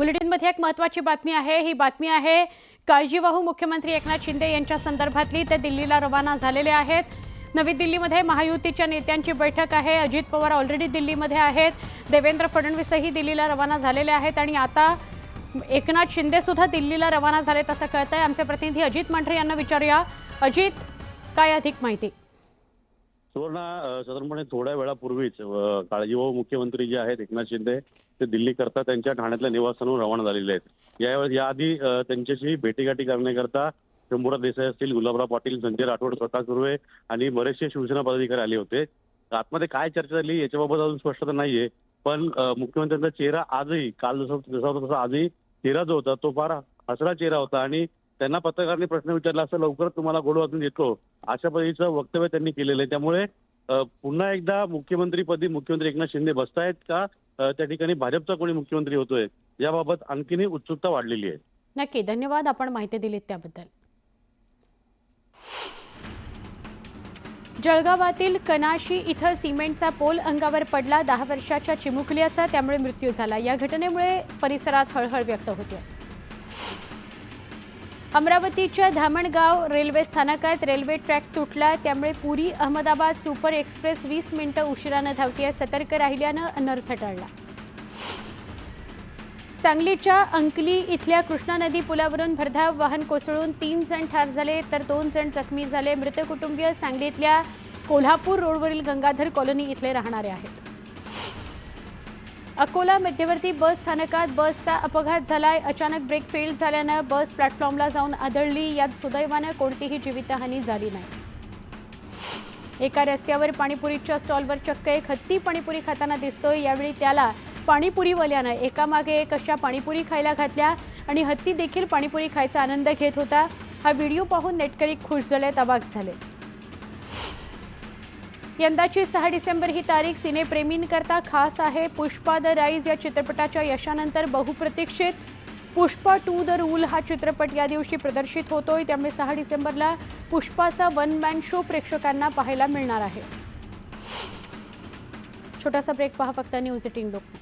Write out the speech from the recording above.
बुलेटिनमध्ये एक महत्त्वाची बातमी आहे। ही बातमी आहे काळजीवाहू मुख्यमंत्री एकनाथ शिंदे यांच्या संदर्भातली। ते दिल्लीला रवाना झालेले आहेत। नवी दिल्लीमध्ये महायुतीच्या नेत्यांची बैठक आहे। अजित पवार ऑलरेडी दिल्लीमध्ये आहेत, देवेंद्र फडणवीसही दिल्लीला रवाना झालेले आहेत आणि आता एकनाथ शिंदे सुद्धा दिल्लीला रवाना झालेत असं कळतंय। आमचे प्रतिनिधी अजित मंडरे यांना विचारूया। अजित, काय अधिक माहिती? सुवर्णा, साधारणपणे थोड्या वेळापूर्वीच काळजीवाहू मुख्यमंत्री जे आहेत एकनाथ शिंदे ते दिल्ली करता त्यांच्या ठाण्यातल्या निवासस्थानावर रवाना झालेले आहेत। याआधी त्यांच्याशी भेटीगाठी करण्याकरता शंभूराज देसाई असतील, गुलाबराव पाटील, संजय राठोड, प्रकाश सुर्वे आणि बरेचसे शिवसेना पदाधिकारी आले होते। आतमध्ये काय चर्चा झाली याच्याबाबत अजून स्पष्टता नाहीये, पण मुख्यमंत्र्यांचा चेहरा आजही काल जसा होता तसा आजही चेहरा जो होता तो फार हसरा चेहरा होता आणि त्यांना पत्रकारांनी प्रश्न विचारला असं लवकरच तुम्हाला गोड वाजून देतो अशा पद्धतीचं वक्तव्य त्यांनी केलेलं आहे। त्यामुळे पुन्हा एकदा मुख्यमंत्रीपदी मुख्यमंत्री एकनाथ शिंदे बसतायत का, त्या ठिकाणी भाजपचा कोणी मुख्यमंत्री होतोय याबाबत आणखीनही उत्सुकता वाढलेली आहे। नक्की, धन्यवाद आपण माहिती दिलीत त्याबद्दल। जळगावातील कनाशी इथं सिमेंटचा पोल अंगावर पडला। 10 वर्षाच्या चिमुकल्याचा त्यामुळे मृत्यू झाला। या घटनेमुळे परिसरात हळहळ व्यक्त होते। अमरावतीच्या धामणगाव रेल्वे स्थानकात रेल्वे ट्रॅक तुटला, त्यामुळे पुरी अहमदाबाद सुपर एक्सप्रेस 20 मिनिटं उशिराने धावतीये। सतर्क राहिल्यानं अनर्थ टळला। सांगलीच्या अंकली इथल्या कृष्णा नदी पुलावरून भरधाव वाहन कोसळून 3 जण ठार झाले तर 2 जण जखमी झाले। मृत कुटुंबीय सांगलीतल्या कोल्हापूर रोडवरील गंगाधर कॉलनी इथले राहणारे आहेत। अकोला मध्यवर्ती बस स्थानकात बसचा अपघात झालाय। अचानक ब्रेक फेल झाल्यानं बस प्लॅटफॉर्मला जाऊन आदळली। यात सुदैवानं कोणतीही जीवितहानी झाली नाही। एका रस्त्यावर पाणीपुरीच्या स्टॉलवर चक्क एक हत्ती पाणीपुरी खाताना दिसतोय। यावेळी त्याला पाणीपुरीवाल्यानं एकामागे एक अशा पाणीपुरी खायला घातल्या आणि हत्ती देखील पाणीपुरी खायचा आनंद घेत होता। हा व्हिडिओ पाहून नेटकरी खुश झालेत, अवाक झाले। यंदाची 6 डिसेंबर ही तारीख सिनेप्रेमींकरता खास आहे। पुष्पा द राईज या चित्रपटाच्या यशानंतर बहुप्रतीक्षित पुष्पा 2 द रूल हा चित्रपट या दिवशी प्रदर्शित होतोय। त्यामुळे 6 डिसेंबरला पुष्पाचा वन मॅन शो प्रेक्षकांना पाहायला मिळणार आहे। छोटासा ब्रेक पहा फक्त न्यूज 18 लोक।